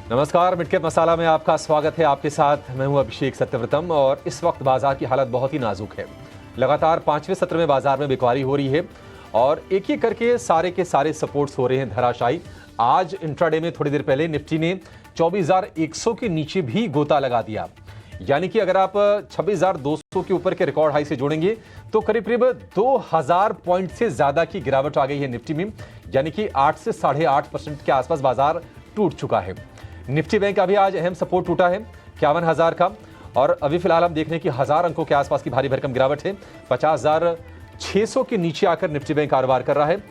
नमस्कार, मिडकैप मसाला में आपका स्वागत है। आपके साथ मैं हूं अभिषेक सत्यव्रतम और इस वक्त बाजार की हालत बहुत ही नाजुक है। लगातार पांचवें सत्र में बाजार में बिकवाली हो रही है और एक एक करके सारे के सारे सपोर्ट्स हो रहे हैं धराशायी। आज इंट्राडे में थोड़ी देर पहले निफ्टी ने 24,100 के नीचे भी गोता लगा दिया, यानी कि अगर आप 26,200 के ऊपर के रिकॉर्ड हाई से जोड़ेंगे तो करीब करीब 2,000 पॉइंट से ज्यादा की गिरावट आ गई है निफ्टी में, यानी कि 8 से 8.5% के आसपास बाजार टूट चुका है। निफ्टी बैंक का भी आज अहम सपोर्ट टूटा है 51,000 का, और अभी फिलहाल हम देख रहे हैं कि 1,000 अंकों के आसपास की भारी भरकम गिरावट है। 50,600 के नीचे आकर निफ्टी बैंक कारोबार कर रहा है।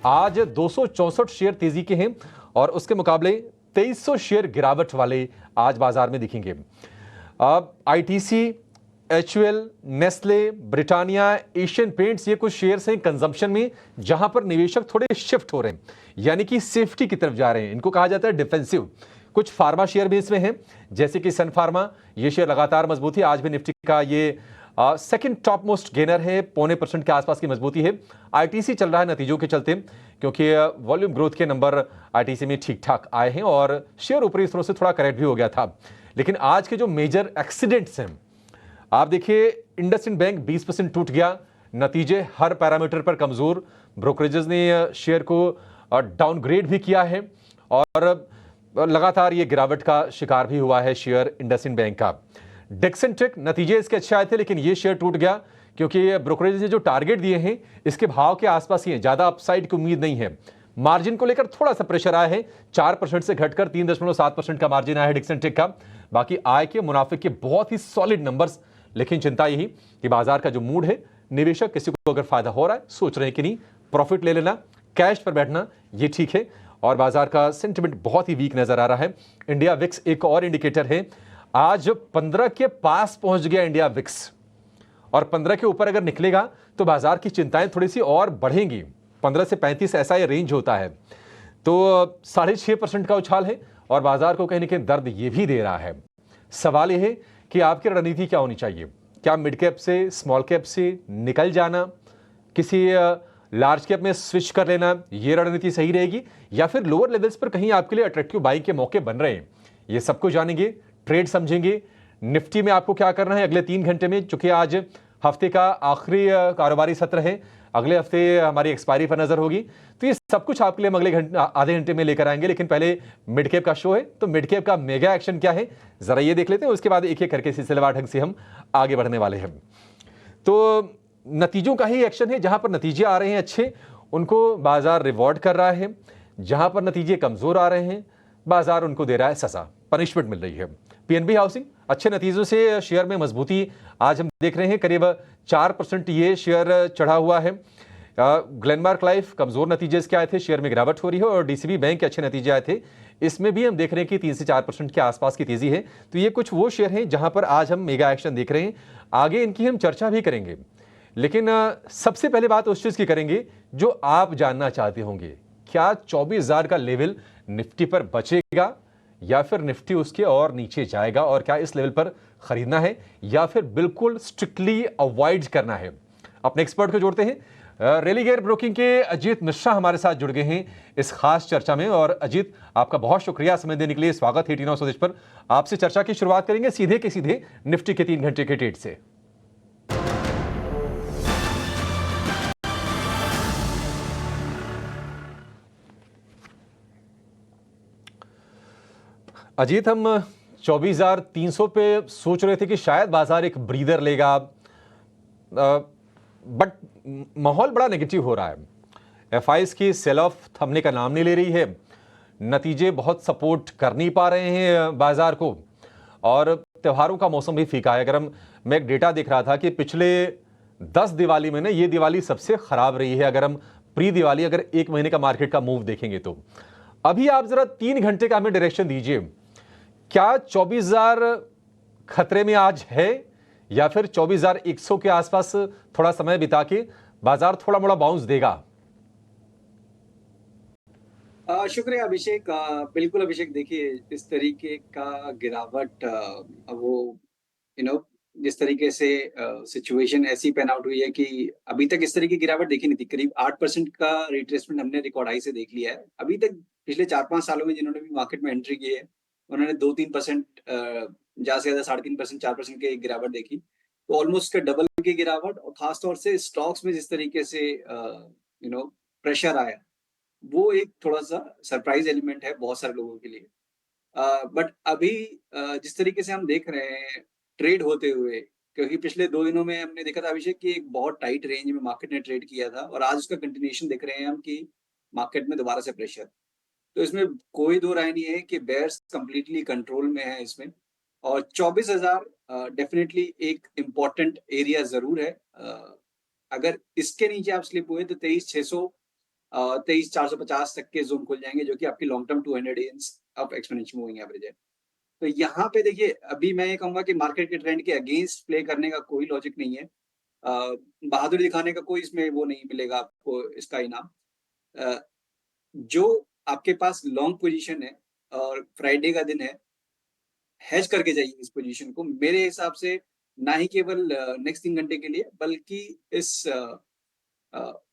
आज 264 शेयर तेजी के हैं और उसके मुकाबले 2300 शेयर गिरावट वाले आज बाजार में दिखेंगे। अब ITC, HUL, Nestle, Britannia, Asian paints, ये कुछ शेयर्स हैं कंजम्पशन में जहां पर निवेशक थोड़े शिफ्ट हो रहे हैं, यानी कि सेफ्टी की तरफ जा रहे हैं। इनको कहा जाता है डिफेंसिव। कुछ फार्मा शेयर भी इसमें हैं, जैसे कि सन फार्मा, ये शेयर लगातार मजबूत है। आज भी निफ्टी का ये सेकंड टॉप मोस्ट गेनर है, 0.25% के आसपास की मजबूती है। आईटीसी चल रहा है नतीजों के चलते, क्योंकि वॉल्यूम ग्रोथ के नंबर आईटीसी में ठीक ठाक आए हैं और शेयर ऊपरी स्तरों से थोड़ा करेक्ट भी हो गया था। लेकिन आज के जो मेजर एक्सीडेंट्स हैं, आप देखिए, इंडसइंड बैंक 20% टूट गया। नतीजे हर पैरामीटर पर कमजोर। ब्रोकरेजेस ने शेयर को डाउनग्रेड भी किया है और लगातार ये गिरावट का शिकार भी हुआ है शेयर इंडसइंड बैंक का। डिक्सन टेक, नतीजे इसके अच्छे आए थे लेकिन ये शेयर टूट गया क्योंकि ब्रोकरेज ने जो टारगेट दिए हैं इसके भाव के आसपास ही है, ज्यादा अपसाइड की उम्मीद नहीं है। मार्जिन को लेकर थोड़ा सा प्रेशर आया है, 4% से घटकर 3.7% का मार्जिन आया है डिक्सन टेक का। बाकी आय के मुनाफे के बहुत ही सॉलिड नंबर्स, लेकिन चिंता यही कि बाजार का जो मूड है, निवेशक किसी को अगर फायदा हो रहा है सोच रहे हैं कि नहीं प्रॉफिट ले लेना, कैश पर बैठना, ये ठीक है। और बाजार का सेंटिमेंट बहुत ही वीक नजर आ रहा है। इंडिया विक्स एक और इंडिकेटर है, आज 15 के पास पहुंच गया इंडिया विक्स, और 15 के ऊपर अगर निकलेगा तो बाजार की चिंताएं थोड़ी सी और बढ़ेंगी। 15 से 35 ऐसा ये रेंज होता है, तो 6.5% का उछाल है और बाजार को कहीं ना कहीं दर्द ये भी दे रहा है। सवाल यह है कि आपकी रणनीति क्या होनी चाहिए। क्या मिड कैप से स्मॉल कैप से निकल जाना, किसी लार्ज कैप में स्विच कर लेना, ये रणनीति सही रहेगी, या फिर लोअर लेवल्स पर कहीं आपके लिए अट्रैक्टिव बाइंग के मौके बन रहे हैं? ये सब कुछ जानेंगे, ट्रेड समझेंगे। निफ्टी में आपको क्या करना है अगले 3 घंटे में, चूंकि आज हफ्ते का आखिरी कारोबारी सत्र है, अगले हफ्ते हमारी एक्सपायरी पर नजर होगी, तो ये सब कुछ आपके लिए हम अगले आधे घंटे में लेकर आएंगे। लेकिन पहले मिड कैप का शो है, तो मिड कैप का मेगा एक्शन क्या है जरा ये देख लेते हैं, उसके बाद एक एक करके सिलसिलेवार ढंग से हम आगे बढ़ने वाले हैं। तो नतीजों का ही एक्शन है, जहां पर नतीजे आ रहे हैं अच्छे उनको बाजार रिवॉर्ड कर रहा है, जहां पर नतीजे कमजोर आ रहे हैं बाजार उनको दे रहा है सजा, पनिशमेंट मिल रही है। पीएनबी हाउसिंग अच्छे नतीजों से शेयर में मजबूती आज हम देख रहे हैं, करीब 4% ये शेयर चढ़ा हुआ है। ग्लेनमार्क लाइफ कमजोर नतीजे इसके आए थे, शेयर में गिरावट हो रही है, और डीसीबी बैंक के अच्छे नतीजे आए थे, इसमें भी हम देख रहे हैं कि 3 से 4% के आसपास की तेजी है। तो ये कुछ वो शेयर हैं जहां पर आज हम मेगा एक्शन देख रहे हैं। आगे इनकी हम चर्चा भी करेंगे, लेकिन सबसे पहले बात उस चीज की करेंगे जो आप जानना चाहते होंगे। क्या 24,000 का लेवल निफ्टी पर बचेगा या फिर निफ्टी उसके और नीचे जाएगा, और क्या इस लेवल पर खरीदना है या फिर बिल्कुल स्ट्रिक्टली अवॉइड करना है? अपने एक्सपर्ट को जोड़ते हैं। रेलीगेयर ब्रोकिंग के अजीत मिश्रा हमारे साथ जुड़ गए हैं इस खास चर्चा में। और अजीत, आपका बहुत शुक्रिया समय देने के लिए, स्वागत है टी9 स्वदेश पर। आपसे चर्चा की शुरुआत करेंगे सीधे के सीधे निफ्टी के 3 घंटे के ट्रेड से। अजीत, हम 24,300 पे सोच रहे थे कि शायद बाजार एक ब्रीदर लेगा, बट माहौल बड़ा नेगेटिव हो रहा है। एफआईज की सेल ऑफ थमने का नाम नहीं ले रही है, नतीजे बहुत सपोर्ट कर नहीं पा रहे हैं बाजार को, और त्योहारों का मौसम भी फीका है। मैं एक डेटा देख रहा था कि पिछले 10 दिवाली में ना ये दिवाली सबसे खराब रही है, अगर हम प्री दिवाली, अगर 1 महीने का मार्केट का मूव देखेंगे तो। अभी आप जरा 3 घंटे का हमें डायरेक्शन दीजिए, क्या 24,000 खतरे में आज है या फिर 24,100 के आसपास थोड़ा समय बिता के बाजार थोड़ा मोड़ा बाउंस देगा? शुक्रिया अभिषेक। बिल्कुल अभिषेक, देखिए इस तरीके का गिरावट, वो यू नो जिस तरीके से सिचुएशन ऐसी पैन आउट हुई है कि अभी तक इस तरह की गिरावट देखी नहीं थी। करीब 8% का रिट्रेसमेंट हमने रिकॉर्ड हाई से देख लिया है। अभी तक पिछले 4-5 सालों में जिन्होंने भी मार्केट में एंट्री की है उन्होंने 2-3% ज़्यादा से ज़्यादा 3.5%, 4% की गिरावट देखी। तो ऑलमोस्ट डबल की गिरावट, और खास तौर से स्टॉक्स में जिस तरीके से प्रेशर आया, वो एक थोड़ा-सा सरप्राइज़ एलिमेंट है बहुत सारे लोगों के लिए। बट अभी जिस तरीके से हम देख रहे हैं ट्रेड होते हुए, क्योंकि पिछले 2 दिनों में हमने देखा था अभिषेक कि एक बहुत टाइट रेंज में मार्केट ने ट्रेड किया था, और आज उसका कंटिन्यूएशन देख रहे हैं हम कि मार्केट में दोबारा से प्रेशर। तो इसमें कोई दो राय नहीं है कि बेयर्स कंप्लीटली कंट्रोल में है इसमें, और 24,000 डेफिनिटली एक इम्पोर्टेंट एरिया ज़रूर है। अगर इसके नीचे आप स्लिप हुए तो 23,600 23,450 तक के ज़ोन खुल जाएँगे, जो कि आपकी long term 200 days of exponential moving average है। तो यहाँ पे देखिए, अभी मैं ये कहूँगा कि मार्केट के ट्रेंड के अगेंस्ट प्ले करने का कोई लॉजिक नहीं है। बहादुरी दिखाने का कोई इसमें वो नहीं मिलेगा आपको इसका इनाम। अ, जो आपके पास लॉन्ग पोजीशन है और फ्राइडे का दिन है, हेज करके जाइए इस पोजीशन को। मेरे हिसाब से ना ही केवल नेक्स्ट 3 घंटे के लिए, बल्कि इस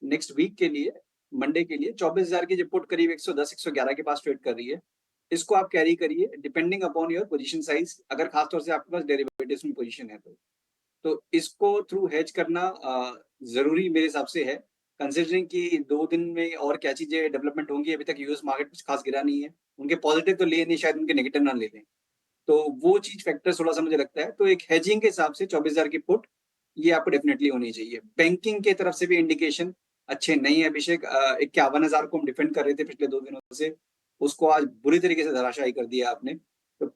नेक्स्ट वीक के लिए, मंडे के लिए 24,000 की जो पुट करीब 110-111 के पास ट्रेड कर रही है, इसको आप कैरी करिए depending upon your position size, अगर खास तौर से आपके पास डेरिवेटिव्स में पोजीशन है तो। तो इसको थ्रू हेज करना ज़रूरी मेरे हिसाब से है, कंसिडरिंग कि 2 दिन में और क्या चीज़ें डेवलपमेंट होंगी। अभी तक यूएस मार्केट कुछ खास गिरा नहीं है। उनके पॉजिटिव तो लिए नहीं, शायद उनके नेगेटिव ना ले लें। तो वो चीज़ फैक्टर थोड़ा-सा मुझे लगता है। तो एक हेजिंग के हिसाब से 24,000 की पुट, ये आपको डेफिनिटली होनी चाहिए। बैंकिंग की तरफ से भी इंडिकेशन अच्छे नहीं है अभिषेक। 51,000 को हम डिफेंड कर रहे थे पिछले 2 दिनों से, उसको आज बुरी तरीके से धराशायी कर दिया आपने। तो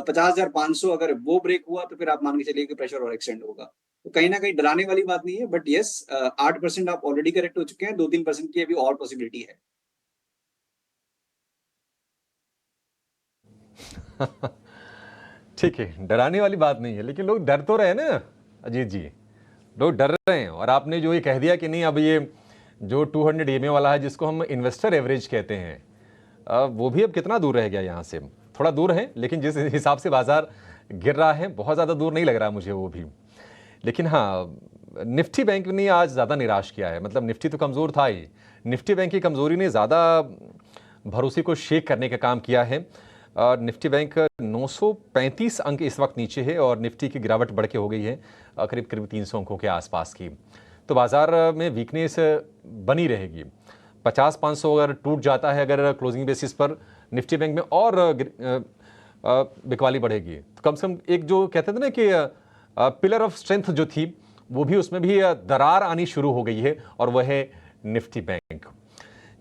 50,500 अगर वो ब्रेक हुआ तो फिर आप मान के चलिए कि प्रेशर और एक्सटेंड होगा। तो कहीं न कहीं डराने वाली बात नहीं है, बट येस 8% आप ऑलरेडी करेक्ट हो चुके हैं, 2-3% की अभी और पॉसिबिलिटी है। ठीक है, डराने वाली बात नहीं है, लेकिन लोग डर तो रहे हैं ना अजीत जी। लोग डर रहे हैं, और आपने जो ये कह दिया कि नहीं, अब ये जो 200 ईएमए वाला है, जिसको हम इन्वेस्टर एवरेज कहते हैं, वो भी अब कितना दूर रह गया यहाँ से? थोड़ा दूर है, लेकिन जिस हिसाब से बाजार गिर रहा है, बहुत ज़्यादा दूर नहीं लग रहा मुझे वो भी। लेकिन हाँ, निफ्टी बैंक ने आज ज़्यादा निराश किया है। मतलब निफ्टी तो कमज़ोर था ही, निफ्टी बैंक की कमज़ोरी ने ज़्यादा भरोसे को शेक करने का काम किया है। और निफ्टी बैंक 935 अंक इस वक्त नीचे है, और निफ्टी की गिरावट बढ़ के हो गई है करीब करीब 300 अंकों के आसपास की। तो बाजार में वीकनेस बनी रहेगी। 50-500 अगर टूट जाता है अगर क्लोजिंग बेसिस पर निफ्टी बैंक में, और बिकवाली बढ़ेगी, तो कम से कम एक जो कहते थे ना कि पिलर ऑफ स्ट्रेंथ जो थी, वो भी उसमें भी दरार आनी शुरू हो गई है, और वह है निफ्टी बैंक।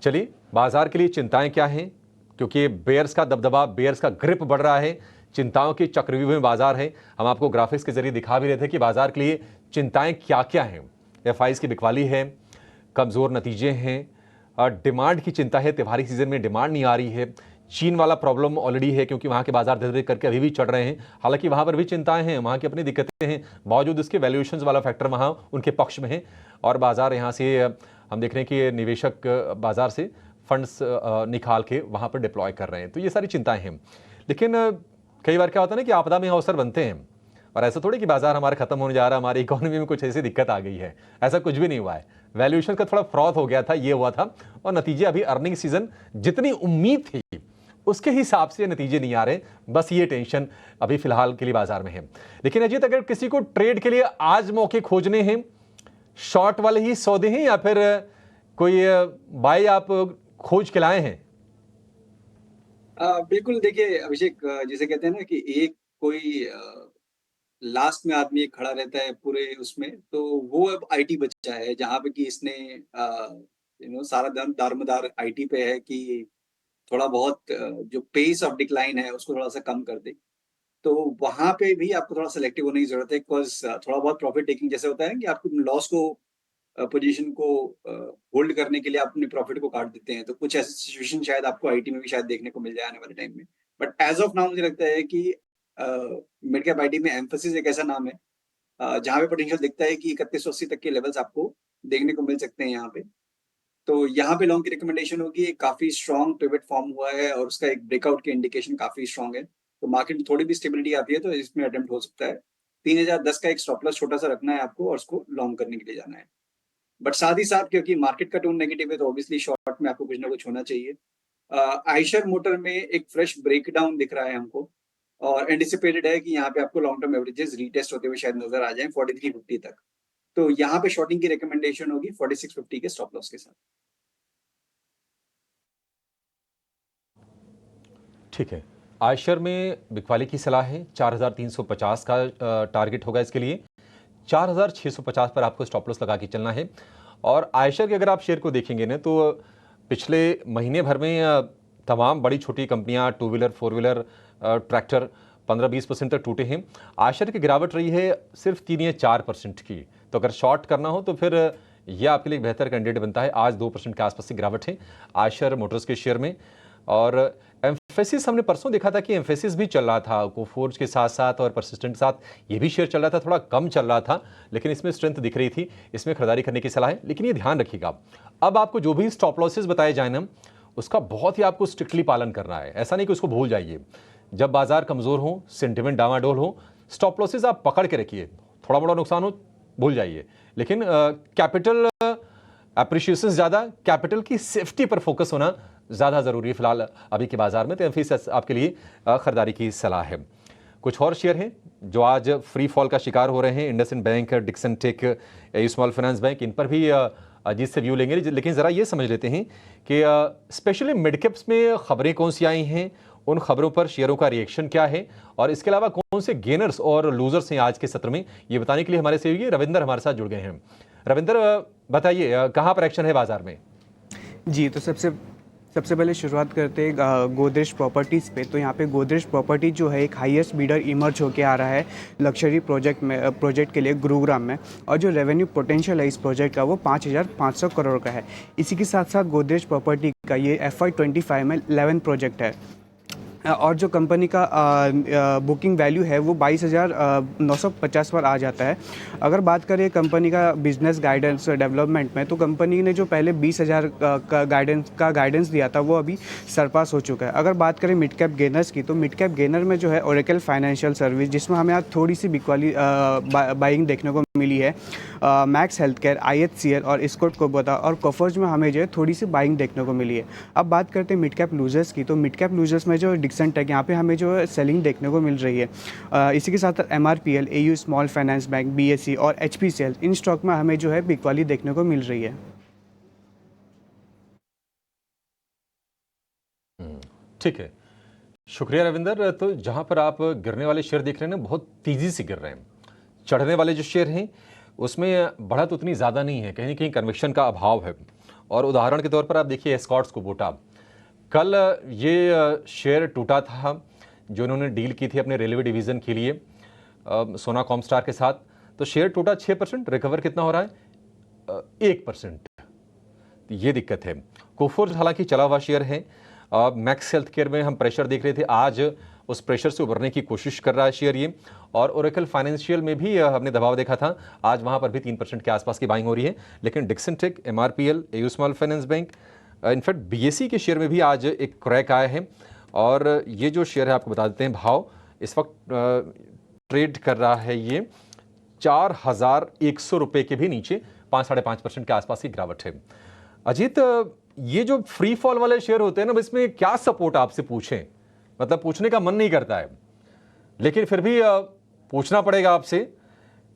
चलिए, बाजार के लिए चिंताएं क्या हैं? क्योंकि बेयर्स का दबदबा, बेयर्स का ग्रिप बढ़ रहा है, चिंताओं की चक्रव्यूह में बाजार है। हम आपको ग्राफिक्स के जरिए दिखा भी रहे थे कि बाजार के लिए चिंताएं क्या क्या हैं। एफआईज की बिकवाली है, कमजोर नतीजे हैं, डिमांड की चिंता है, त्योहारी सीजन में डिमांड नहीं आ रही है। चीन वाला प्रॉब्लम ऑलरेडी है, क्योंकि वहाँ के बाजार धीरे धीरे करके अभी भी चढ़ रहे हैं। हालांकि वहाँ पर भी चिंताएं हैं, वहाँ की अपनी दिक्कतें हैं, बावजूद इसके वैल्यूएशंस वाला फैक्टर वहाँ उनके पक्ष में है। और बाजार यहाँ से हम देख रहे हैं कि निवेशक बाजार से फंड्स निकाल के वहाँ पर डिप्लॉय कर रहे हैं। तो ये सारी चिंताएं हैं। लेकिन कई बार क्या होता है ना कि आपदा में अवसर बनते हैं, और ऐसा थोड़ी कि बाजार हमारा खत्म होने जा रहा है, हमारी इकोनॉमी में कुछ ऐसी दिक्कत आ गई है, ऐसा कुछ भी नहीं हुआ है। वैल्यूएशन का थोड़ा फ्रॉड हो गया था, ये हुआ था, और नतीजे अभी अर्निंग सीजन जितनी उम्मीद थी उसके हिसाब से नतीजे नहीं आ रहे। बस ये टेंशन अभी फिलहाल के लिए बाजार में है। लेकिन अजीत, अगर किसी को ट्रेड के लिए आज मौके खोजने हैं, शॉर्ट वाले ही सौदे हैं, या फिर कोई बाय आप खोज के लाए हैं? बिल्कुल देखिए अभिषेक, जिसे कहते हैं ना कि एक कोई लास्ट में आदमी एक खड़ा रहता है पूरे उसमें, तो वो अब आईटी बचा है, जहाँ पे कि इसने सारा दारोमदार आईटी पे है कि थोड़ा बहुत जो पेस ऑफ डिक्लाइन है उसको थोड़ा सा कम कर दे। तो वहाँ पे भी आपको थोड़ा सेलेक्टिव होने की जरूरत है, बिकॉज थोड़ा बहुत प्रॉफिट टेकिंग जैसे होता है कि आपको लॉस को, पोजीशन को होल्ड करने के लिए आप अपने प्रॉफिट को काट देते हैं। तो कुछ ऐसी सिचुएशन शायद आपको आईटी में भी शायद देखने को मिल जाए आने वाले टाइम में। बट एज ऑफ नाउ मुझे लगता है कि मिड कैप आईटी में एम्फोसिस एक ऐसा नाम है जहाँ पे पोटेंशियल दिखता है कि 3180 तक के लेवल्स आपको देखने को मिल सकते हैं यहाँ पे। तो यहाँ पे लॉन्ग की रिकमेंडेशन होगी, एक काफी स्ट्रॉन्ग पिवट फॉर्म हुआ है और उसका एक ब्रेकआउट की इंडिकेशन काफी स्ट्रॉन्ग है। तो मार्केट में थोड़ी भी स्टेबिलिटी आती है तो इसमें अटेम्प्ट हो सकता है। 3010 का एक स्टॉप लॉस छोटा सा रखना है आपको और उसको लॉन्ग करने के लिए जाना है। बट साथ ही साथ क्योंकि मार्केट का टोन नेगेटिव है तो ऑब्वियसली शॉर्ट में आपको कुछ ना कुछ होना चाहिए। आयशर मोटर में एक फ्रेश ब्रेकडाउन दिख रहा है हमको और एंटिसिपेटेड है कि यहाँ पे आपको लॉन्ग टर्म एवरेजेस रीटेस्ट होते हुए शायद नजर आ जाएं 4350 तक। तो यहाँ पे शॉर्टिंग की रिकमेंडेशन होगी 4650 के स्टॉप लॉस के साथ। ठीक है, आयशर में बिकवाली की सलाह है। 4350 का टारगेट होगा इसके लिए। 4650 पर आपको स्टॉप लॉस लगा के चलना है। और आयशर के अगर आप शेयर को देखेंगे ना, तो पिछले महीने भर में तमाम बड़ी छोटी कंपनियां, two wheeler, four wheeler, tractor 15-20% तक टूटे हैं। आयशर की गिरावट रही है सिर्फ 3 या 4% की। तो अगर शॉर्ट करना हो तो फिर यह आपके लिए एक बेहतर कैंडिडेट बनता है। आज 2% के आसपास की गिरावट है आयशर मोटर्स के शेयर में। और एम्फेसिस हमने परसों देखा था कि एम्फेसिस भी चल रहा था, कोफोर्ज के साथ साथ और परसिस्टेंट के साथ ये भी शेयर चल रहा था, थोड़ा कम चल रहा था, लेकिन इसमें स्ट्रेंथ दिख रही थी। इसमें खरीदारी करने की सलाह है। लेकिन ये ध्यान रखिएगा, अब आपको जो भी स्टॉप लॉसेस बताए जाए ना, उसका बहुत ही आपको स्ट्रिक्टली पालन करना है। ऐसा नहीं कि उसको भूल जाइए। जब बाजार कमजोर हो, सेंटिमेंट डामाडोल हो, स्टॉप लॉसेस आप पकड़ के रखिए। थोड़ा मोड़ा नुकसान हो भूल जाइए, लेकिन कैपिटल अप्रिशिएशन ज़्यादा, कैपिटल की सेफ्टी पर फोकस होना ज़्यादा ज़रूरी है फिलहाल अभी के बाजार में। तो एम्फेसिस आपके लिए खरीदारी की सलाह है। कुछ और शेयर हैं जो आज फ्री फॉल का शिकार हो रहे हैं। IndusInd bank, Dixon tech, small finance bank, इन पर भी अजीत से व्यू लेंगे। लेकिन ज़रा ये समझ लेते हैं कि स्पेशली मिड कैप्स में खबरें कौन सी आई हैं, उन खबरों पर शेयरों का रिएक्शन क्या है, और इसके अलावा कौन से गेनर्स और लूजर्स हैं आज के सत्र में, ये बताने के लिए हमारे सहयोगी रविंदर हमारे साथ जुड़ गए हैं। रविंदर, बताइए कहाँ पर एक्शन है बाजार में? जी, तो सबसे पहले शुरुआत करते हैं गोदरेज प्रॉपर्टीज़ पे। तो यहाँ पे गोदरेज प्रॉपर्टी जो है एक हाईएस्ट बीडर इमर्ज होके आ रहा है लग्जरी प्रोजेक्ट के लिए गुरुग्राम में। और जो रेवेन्यू पोटेंशियल है इस प्रोजेक्ट का वो 5500 करोड़ का है। इसी के साथ साथ गोदरेज प्रॉपर्टी का ये FY25 में 11 प्रोजेक्ट है। और जो कंपनी का बुकिंग वैल्यू है वो 22,950 पर आ जाता है। अगर बात करें कंपनी का बिजनेस गाइडेंस डेवलपमेंट में, तो कंपनी ने जो पहले 20,000 का गाइडेंस दिया था वो अभी सरपास हो चुका है। अगर बात करें मिड कैप गेनर्स की, तो मिड कैप गेनर में जो है ओरेकल फाइनेंशियल सर्विस, जिसमें हमें आज थोड़ी सी बिकवाली बाइंग देखने को मिली है। मैक्स हेल्थ केयर, IHCL और स्कॉट कोबोटा और कोफर्ज में हमें जो है थोड़ी सी बाइंग देखने को मिली है। अब बात करते हैं मिड कैप लूजर्स की, तो मिड कैप लूजर्स में जो डिक्सन टेक, यहाँ पे हमें जो है सेलिंग देखने को मिल रही है। इसी के साथ MRPL, AU small finance bank, BSE और HPCL, इन स्टॉक में हमें जो है बिकवाली देखने को मिल रही है। ठीक है, शुक्रिया रविंदर। तो जहां पर आप गिरने वाले शेयर देख रहे हैं ना, बहुत तेजी से गिर रहे हैं। चढ़ने वाले जो शेयर हैं उसमें बढ़त उतनी ज़्यादा नहीं है, कहीं ना कहीं कन्विक्शन का अभाव है। और उदाहरण के तौर पर आप देखिए एस्कॉर्ट्स कोबोटा, कल ये शेयर टूटा था जो इन्होंने डील की थी अपने रेलवे डिवीज़न के लिए सोना कॉमस्टार के साथ। तो शेयर टूटा 6%, रिकवर कितना हो रहा है? 1%। ये दिक्कत है। कोफोर्ज हालांकि चला हुआ शेयर है। मैक्स हेल्थ केयर में हम प्रेशर देख रहे थे, आज उस प्रेशर से उभरने की कोशिश कर रहा है शेयर ये। और ओरेकल फाइनेंशियल में भी हमने दबाव देखा था, आज वहां पर भी 3% के आसपास की बाइंग हो रही है। लेकिन Dixon Tech, MRPL, AU small finance bank, in fact BSE के शेयर में भी आज एक क्रैक आया है। और ये जो शेयर है आपको बता देते हैं भाव, इस वक्त ट्रेड कर रहा है ये 4,100 रुपये के भी नीचे, 5-5.5% के आसपास की गिरावट है। अजीत, ये जो फ्री फॉल वाले शेयर होते हैं ना, इसमें क्या सपोर्ट आपसे पूछें? मतलब पूछने का मन नहीं करता है, लेकिन फिर भी पूछना पड़ेगा आपसे।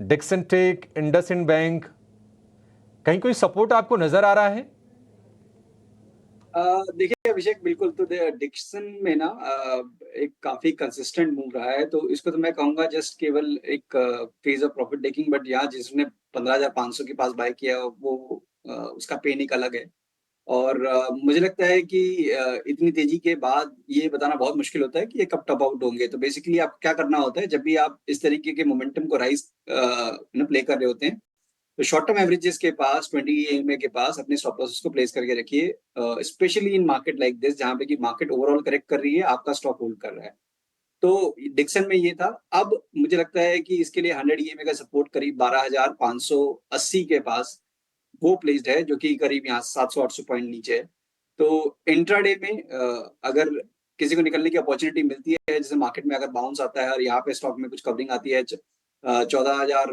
डिक्सन टेक, इंडसइंड बैंक, कहीं कोई सपोर्ट आपको नजर आ रहा है? देखिए अभिषेक, बिल्कुल। तो डिक्सन में ना एक काफी कंसिस्टेंट मूव रहा है, तो इसको तो मैं कहूंगा जस्ट केवल एक phase of profit taking. But यहाँ जिसने 15,500 के पास बाय किया वो उसका पेन एक अलग है। और मुझे लगता है कि इतनी तेजी के बाद ये बताना बहुत मुश्किल होता है कि ये कब टॉप आउट होंगे। तो बेसिकली आप क्या करना होता है, जब भी आप इस तरीके के मोमेंटम को राइज प्ले कर रहे होते हैं, तो शॉर्ट टर्म एवरेजेस के पास 20 EMA के पास अपने स्टॉप लॉसेस को प्लेस करके रखिए, specially in market like this, जहां पे कि मार्केट ओवरऑल करेक्ट कर रही है, आपका स्टॉक होल्ड कर रहा है। तो डिक्सन में ये था। अब मुझे लगता है कि इसके लिए 100 EMA का सपोर्ट करीब 12,580 के पास वो प्लेस्ड है, जो कि करीब यहाँ 700-800 पॉइंट नीचे है। तो इंट्राडे में अगर किसी को निकलने की अपॉर्चुनिटी मिलती है, जैसे मार्केट में अगर बाउंस आता है और यहाँ पे स्टॉक में कुछ कवरिंग आती है 14,000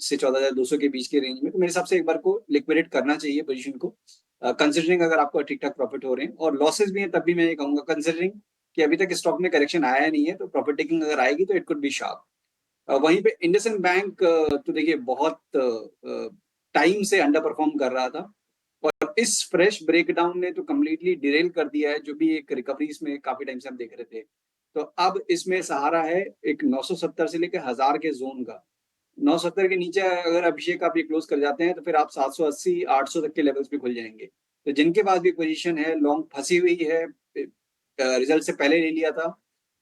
से 14,200 के बीच के रेंज में, तो मेरे हिसाब से एक बार को लिक्विडेट करना चाहिए पोजीशन को। कंसिडरिंग अगर आपको ठीक ठाक प्रॉफिट हो रहे हैं और लॉसेस भी हैं, तब भी मैं ये कहूंगा कंसिडरिंग कि अभी तक स्टॉक में करेक्शन आया नहीं है, तो प्रॉफिट टेकिंग अगर आएगी तो इट कुड बी शार्प। वहीं पे इंडसइंड बैंक तो देखिए बहुत टाइम से अंडर परफॉर्म कर रहा था और इस फ्रेश ब्रेकडाउन ने तो कम्प्लीटली डिरेल कर दिया है, जो भी एक रिकवरी इसमें काफी टाइम से हम देख रहे थे। तो अब इसमें सहारा है एक 970 से लेकर 1000 के जोन का। 970 के नीचे अगर अभिषेक आप ये क्लोज कर जाते हैं तो फिर आप 780 800 तक के लेवल्स पे खुल जाएंगे। तो जिनके पास भी पोजीशन है लॉन्ग फंसी हुई है, रिजल्ट से पहले ले लिया था,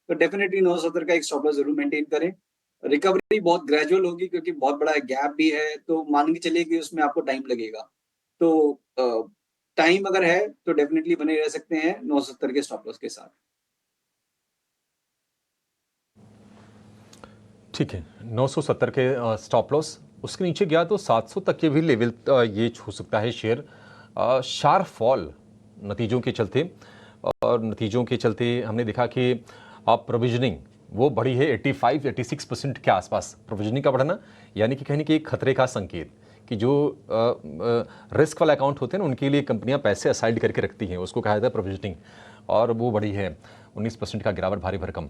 तो डेफिनेटली 970 का एक स्टॉप लॉस जरूर मेंटेन करें। रिकवरी बहुत ग्रेजुअल होगी क्योंकि बहुत बड़ा गैप भी है, तो मान के चलिए कि उसमें आपको टाइम लगेगा। तो टाइम अगर है तो डेफिनेटली बने रह सकते हैं 970 के स्टॉप लॉस के साथ। ठीक है, 970 के स्टॉप लॉस, उसके नीचे गया तो 700 तक के भी लेवल ये छू सकता है शेयर। शार्प फॉल नतीजों के चलते, और नतीजों के चलते हमने देखा कि अब प्रोविजनिंग वो बढ़ी है 85-86% के आसपास। प्रोविजनिंग का बढ़ना यानी कि कहने की एक खतरे का संकेत कि जो रिस्क वाले अकाउंट होते हैं ना, उनके लिए कंपनियां पैसे असाइड करके रखती हैं, उसको कहा जाता है प्रोविजनिंग, और वो बढ़ी है 19% का गिरावट भारी भरकम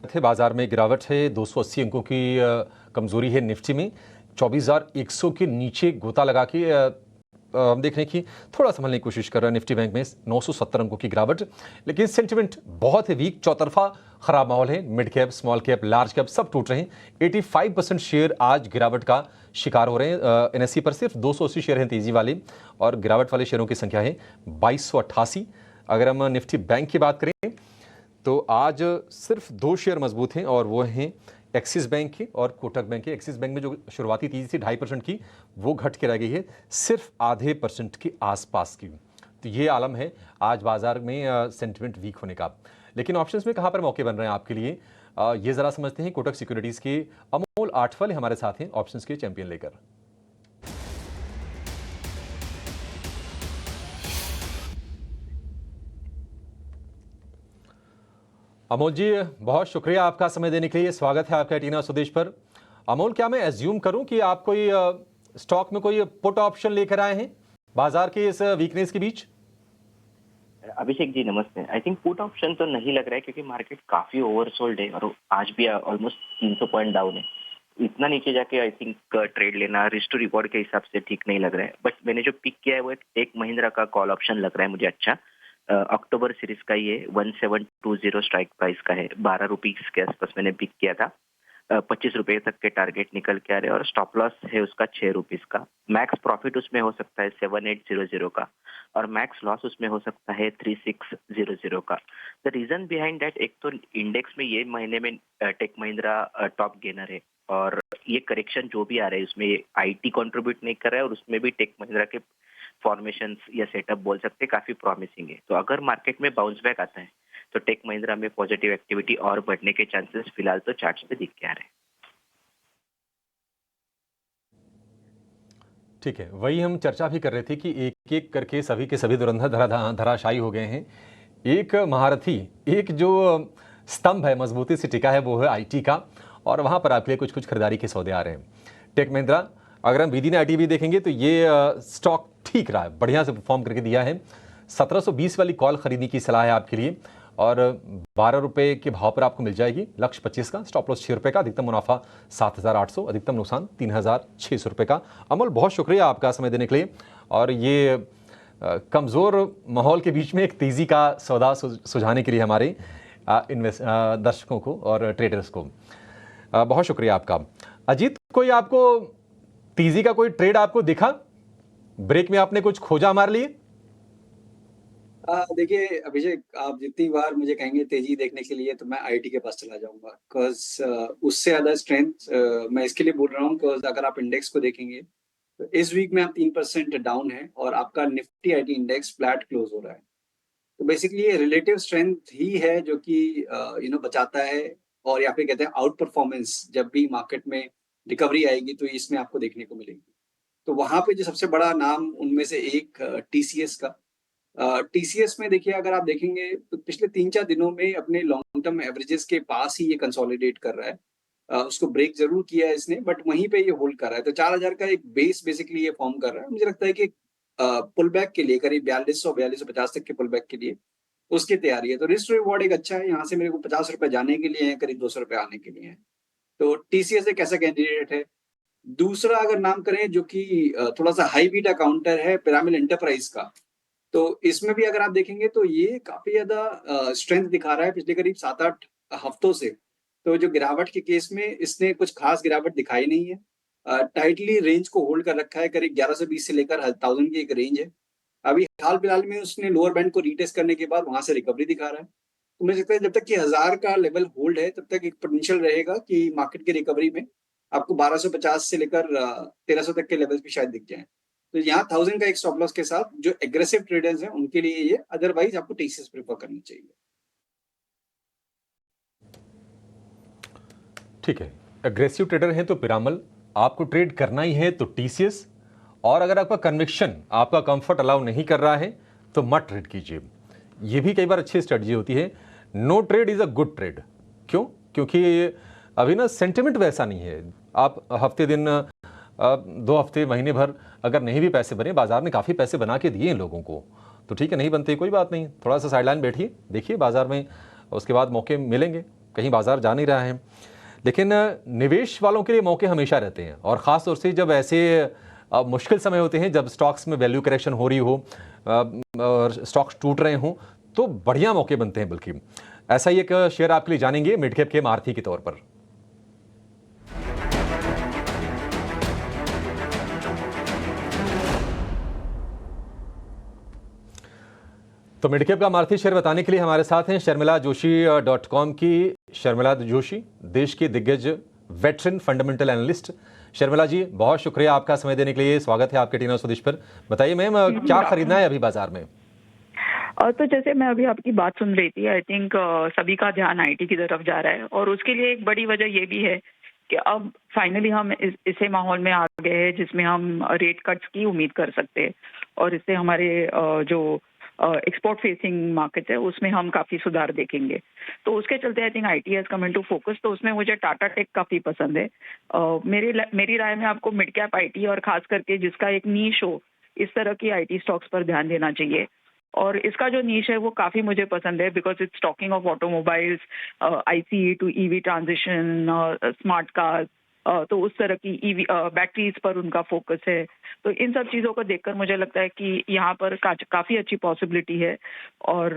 थे। बाजार में गिरावट है, 280 अंकों की कमजोरी है निफ्टी में, 24,100 के नीचे गोता लगा के हम देख रहे हैं कि थोड़ा संभलने की कोशिश कर रहा है निफ्टी बैंक में, 970 अंकों की गिरावट। लेकिन सेंटिमेंट बहुत ही वीक, चौतरफा खराब माहौल है, mid cap, small cap, large cap सब टूट रहे हैं। 85% शेयर आज गिरावट का शिकार हो रहे हैं। एनएससी पर सिर्फ 280 शेयर हैं तेजी वाले, और गिरावट वाले शेयरों की संख्या है 2288। अगर हम निफ्टी बैंक की बात करें तो आज सिर्फ 2 शेयर मजबूत हैं, और वो हैं एक्सिस बैंक की और कोटक बैंक की। एक्सिस बैंक में जो शुरुआती तेजी थी 2.5% की, वो घट के रह गई है सिर्फ आधे % के आसपास की। तो ये आलम है आज बाजार में सेंटिमेंट वीक होने का। लेकिन ऑप्शंस में कहाँ पर मौके बन रहे हैं आपके लिए, ये ज़रा समझते हैं। कोटक सिक्योरिटीज़ के अमोल आठवले हमारे साथ हैं ऑप्शंस के चैंपियन लेकर। अमोल जी, बहुत शुक्रिया आपका समय देने के लिए। स्वागत है आपका टीना स्वदेश पर। अमोल, क्या मैं एज्यूम करूं कि आप कोई स्टॉक में कोई पुट ऑप्शन लेकर आए हैं बाजार के इस वीकनेस के बीच? अभिषेक जी नमस्ते। आई थिंक पुट ऑप्शन तो नहीं लग रहा है क्योंकि मार्केट काफी ओवरसोल्ड है और आज भी ऑलमोस्ट 300 पॉइंट डाउन है। इतना नीचे जाके आई थिंक ट्रेड लेना रिस्क टू रिवॉर्ड के हिसाब से ठीक नहीं लग रहा है। बट मैंने जो पिक किया है वो एक टेक महिंद्रा का कॉल ऑप्शन लग रहा है मुझे अच्छा। अक्टूबर सीरीज का ये 1720 स्ट्राइक प्राइस का है। 12 रुपीज के आसपास मैंने पिक किया था। 25 रुपए तक के टारगेट निकल के आ रहे हैं और स्टॉप लॉस है उसका 6 रुपीज का। मैक्स प्रॉफिट उसमें हो सकता है 7800 का और मैक्स लॉस उसमें हो सकता है 3600 का। द रीजन बिहाइंड दैट, एक तो इंडेक्स में ये महीने में टेक महिंद्रा टॉप गेनर है और ये करेक्शन जो भी आ रहा है उसमें आईटी कंट्रीब्यूट नहीं कर रहा है और उसमें भी टेक महिंद्रा के फॉर्मेशन या सेटअप बोल सकते हैं काफी प्रॉमिसिंग है। तो अगर मार्केट में बाउंस बैक आता है तो टेक महिंद्रा में पॉजिटिव एक्टिविटी और बढ़ने के चांसेस फिलहाल तो चार्ट्स पे दिख के आ रहे हैं। ठीक है, वही हम चर्चा भी कर रहे थे कि एक एक करके सभी के सभी धुरंधर धराशायी हो गए हैं। एक महारथी, एक जो स्तंभ है मजबूती से टिका है, वो है आईटी का, और वहाँ पर आपके लिए कुछ कुछ खरीदारी के सौदे आ रहे हैं। टेक महिंद्रा, अगर हम बीदी ने आईटी देखेंगे तो ये स्टॉक ठीक रहा है, बढ़िया से परफॉर्म करके दिया है। 1720 वाली कॉल खरीदने की सलाह है आपके लिए, और 12 रुपये के भाव पर आपको मिल जाएगी। लक्ष्य 25 का, स्टॉप लॉस 6 रुपये का, अधिकतम मुनाफा 7,800, अधिकतम नुकसान 3,600 रुपये का। अमल, बहुत शुक्रिया आपका समय देने के लिए, और ये कमज़ोर माहौल के बीच में एक तेज़ी का सौदा सुझाने के लिए हमारे दर्शकों को और ट्रेडर्स को बहुत शुक्रिया आपका। अजीत, कोई आपको तेज़ी का कोई ट्रेड आपको दिखा? ब्रेक में आपने कुछ खोजा हमारे लिए? देखिए अभिषेक, आप जितनी बार मुझे कहेंगे तेजी देखने के लिए तो मैं आईटी के पास चला जाऊंगा, बिकॉज उससे ज्यादा स्ट्रेंथ मैं इसके लिए बोल रहा हूँ बिकॉज अगर आप इंडेक्स को देखेंगे तो इस वीक में आप 3% डाउन है और आपका Nifty IT index flat close हो रहा है। तो बेसिकली ये रिलेटिव स्ट्रेंथ ही है जो कि बचाता है, और या फिर कहते हैं आउट परफॉर्मेंस जब भी मार्केट में रिकवरी आएगी तो इसमें आपको देखने को मिलेगी। तो वहां पे जो सबसे बड़ा नाम उनमें से एक टीसीएस का। टीसीएस में देखिए, अगर आप देखेंगे तो पिछले 3-4 दिनों में अपने लॉन्ग टर्म एवरेजेस के पास ही ये कंसोलिडेट कर रहा है। उसको ब्रेक जरूर किया है इसने, बट वहीं पे ये होल्ड कर रहा है। तो 4000 का एक बेस बेसिकली ये फॉर्म कर रहा है। मुझे लगता है कि पुल बैक के लिए करीब 4250 तक के पुल बैक के लिए उसकी तैयारी है। तो रिस्क रिवॉर्ड एक अच्छा है, यहाँ से मेरे को ₹50 जाने के लिए हैं, करीब ₹200 आने के लिए हैं। तो टीसीएस एक ऐसा कैंडिडेट है। दूसरा अगर नाम करें जो कि थोड़ा-सा हाई बीटा काउंटर है पिरामिड एंटरप्राइज़ का, तो इसमें भी अगर आप देखेंगे तो ये काफ़ी ज़्यादा स्ट्रेंथ दिखा रहा है पिछले करीब 7-8 हफ्तों से। तो जो गिरावट के केस में इसने कुछ खास गिरावट दिखाई नहीं है। टाइटली रेंज को होल्ड कर रखा है, करीब 1120 से लेकर 1000 की एक रेंज है। अभी हाल-फिलहाल में उसने लोअर बैंड को रीटेस्ट करने के बाद वहाँ से रिकवरी दिखा रहा है। तो मुझे लगता है जब तक कि 1000 का लेवल होल्ड है, तब तक एक पोटेंशियल रहेगा कि मार्केट की रिकवरी में आपको 1250 से लेकर 1300 तक के लेवल्स भी शायद दिख जाएँ। तो यहाँ 1000 का एक स्टॉप लॉस के साथ जो एग्रेसिव ट्रेडर्स हैं, उनके लिए ये, अदरवाइज़ आपको टीसीएस प्रेफर करनी चाहिए। ठीक है, एग्रेसिव ट्रेडर हैं तो पिरामल, आपको ट्रेड करना ही है तो टीसीएस, और अगर आपका कन्विक्शन, आपका कंफर्ट अलाउ नहीं कर रहा है तो मत ट्रेड कीजिए। ये भी कई बार अच्छी स्ट्रेटजी होती है। No trade is a good trade. क्यों? क्योंकि अभी ना सेंटिमेंट वैसा नहीं है। आप हफ्ते दिन 2 हफ्ते महीने भर अगर नहीं भी पैसे बने, बाजार ने काफ़ी पैसे बना के दिए हैं लोगों को, तो ठीक है, नहीं बनते कोई बात नहीं, थोड़ा सा साइडलाइन बैठिए, देखिए बाजार में, उसके बाद मौके मिलेंगे। कहीं बाजार जा नहीं रहा है, लेकिन निवेश वालों के लिए मौके हमेशा रहते हैं, और ख़ास तौर से जब ऐसे मुश्किल समय होते हैं, जब स्टॉक्स में वैल्यू करेक्शन हो रही हो और स्टॉक्स टूट रहे हों, तो बढ़िया मौके बनते हैं। बल्कि ऐसा ही एक शेयर आपके लिए जानेंगे मिड कैप के मारुति के तौर पर। तो मिड कैप का मारुति शेयर बताने के लिए हमारे साथ हैं शर्मिला जोशी.com की शर्मिला जोशी, देश की दिग्गज वेटरन फंडामेंटल एनालिस्ट। शर्मिला जी, बहुत शुक्रिया आपका समय देने के लिए। स्वागत है आपके टी9 स्वदेश पर। बताइए मैम, क्या खरीदना है अभी बाजार में? तो जैसे मैं अभी आपकी बात सुन रही थी, आई थिंक सभी का ध्यान आईटी की तरफ जा रहा है, और उसके लिए एक बड़ी वजह ये भी है कि अब फाइनली हम इसे माहौल में आ गए हैं जिसमें हम रेट कट्स की उम्मीद कर सकते हैं, और इससे हमारे जो एक्सपोर्ट फेसिंग मार्केट है उसमें हम काफी सुधार देखेंगे। तो उसके चलते I think IT has come into focus. तो उसमें मुझे टाटा टेक काफी पसंद है। मेरी राय में आपको मिड कैप आईटी और खास करके जिसका एक नीश हो, इस तरह की आईटी स्टॉक्स पर ध्यान देना चाहिए। और इसका जो नीश है वो काफी मुझे पसंद है, because it's talking of automobiles, IC two EV transition, smart cars, तो उस तरह की ईवी बैटरीज पर उनका फोकस है। तो इन सब चीज़ों को देखकर मुझे लगता है कि यहाँ पर काफ़ी अच्छी पॉसिबिलिटी है, और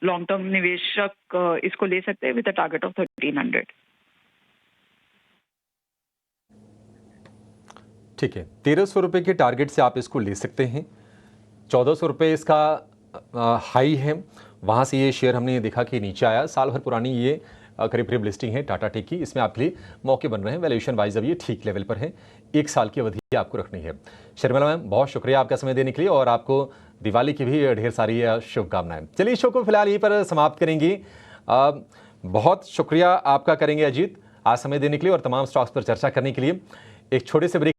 लॉन्ग टर्म निवेशक इसको ले सकते हैं विद अ टारगेट ऑफ 1300। ठीक है, 1300 रुपये के टारगेट से आप इसको ले सकते हैं। 1400 रुपये इसका हाई है, वहाँ से ये शेयर हमने देखा कि नीचे आया। साल भर पुरानी ये करीब लिस्टिंग है टाटा टेक की, इसमें आपके लिए मौके बन रहे हैं। वैल्यूएशन वाइज अब ये ठीक लेवल पर है, 1 साल की अवधि आपको रखनी है। शर्मिला मैम, बहुत शुक्रिया आपका समय देने के लिए, और आपको दिवाली की भी ढेर सारी शुभकामनाएं। चलिए, शो को फिलहाल यहीं पर समाप्त करेंगे। बहुत शुक्रिया आपका करेंगे अजीत, आज समय देने के लिए और तमाम स्टॉक्स पर चर्चा करने के लिए। एक छोटे से ब्रेक